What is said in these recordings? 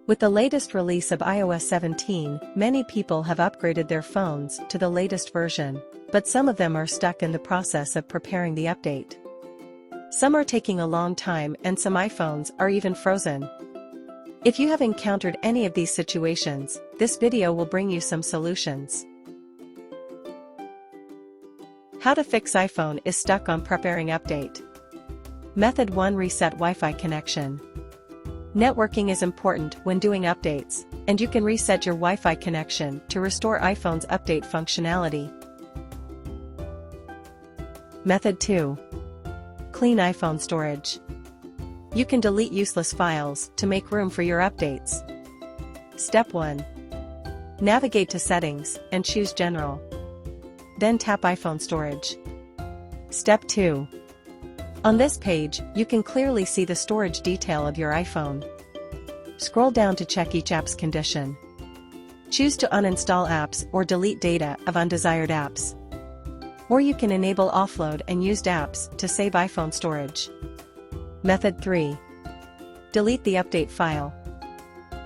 With the latest release of iOS 17, many people have upgraded their phones to the latest version, but some of them are stuck in the process of preparing the update. Some are taking a long time and some iPhones are even frozen. If you have encountered any of these situations, this video will bring you some solutions. How to fix iPhone is stuck on preparing update. Method 1. Reset Wi-Fi connection. Networking is important when doing updates, and you can reset your Wi-Fi connection to restore iPhone's update functionality. Method 2. Clean iPhone storage. You can delete useless files to make room for your updates. Step 1. Navigate to Settings and choose General. Then tap iPhone Storage. Step 2. On this page, you can clearly see the storage detail of your iPhone. Scroll down to check each app's condition. Choose to uninstall apps or delete data of undesired apps. Or you can enable offload and used apps to save iPhone storage. Method 3. Delete the update file.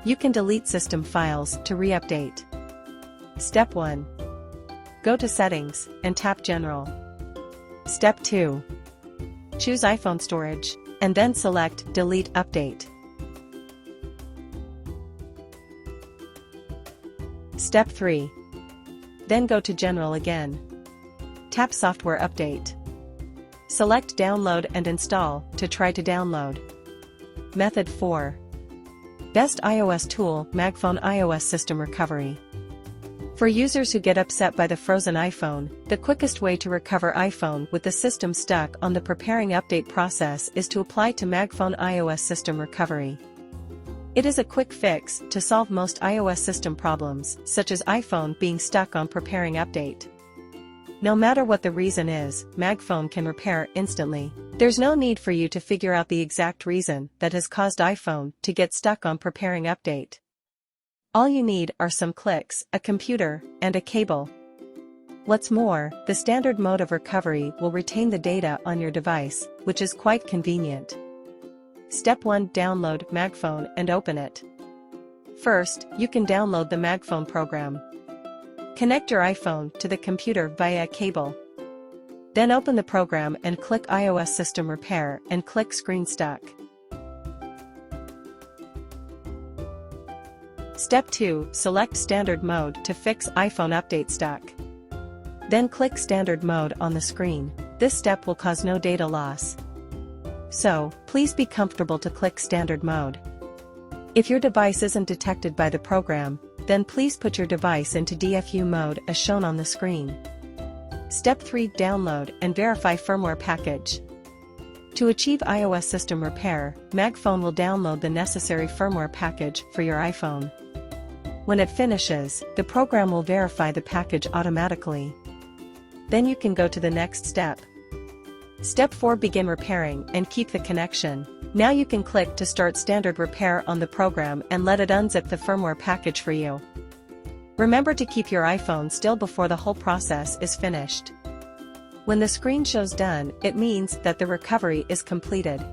You can delete system files to re-update. Step 1. Go to Settings and tap General. Step 2. Choose iPhone storage, and then select Delete Update. Step 3. Then go to General again. Tap Software Update. Select Download and Install to try to download. Method 4. Best iOS tool, MagFone iOS System Recovery. For users who get upset by the frozen iPhone, the quickest way to recover iPhone with the system stuck on the preparing update process is to apply to MagFone iOS System Recovery. It is a quick fix to solve most iOS system problems, such as iPhone being stuck on preparing update. No matter what the reason is, MagFone can repair instantly. There's no need for you to figure out the exact reason that has caused iPhone to get stuck on preparing update. All you need are some clicks, a computer, and a cable. What's more, the standard mode of recovery will retain the data on your device, which is quite convenient. Step 1. Download MagFone and open it. First, you can download the MagFone program. Connect your iPhone to the computer via a cable. Then open the program and click iOS System Repair and click Screen Stuck. Step 2. Select Standard Mode to fix iPhone update stuck. Then click Standard Mode on the screen. This step will cause no data loss. So, please be comfortable to click Standard Mode. If your device isn't detected by the program, then please put your device into DFU mode as shown on the screen. Step 3. Download and verify firmware package. To achieve iOS system repair, MagFone will download the necessary firmware package for your iPhone. When it finishes, the program will verify the package automatically. Then you can go to the next step. Step 4. Begin repairing and keep the connection. Now you can click to start standard repair on the program and let it unzip the firmware package for you. Remember to keep your iPhone still before the whole process is finished. When the screen shows done, it means that the recovery is completed.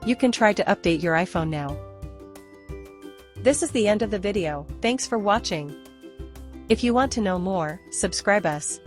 You can try to update your iPhone now. This is the end of the video. Thanks for watching. If you want to know more, subscribe us.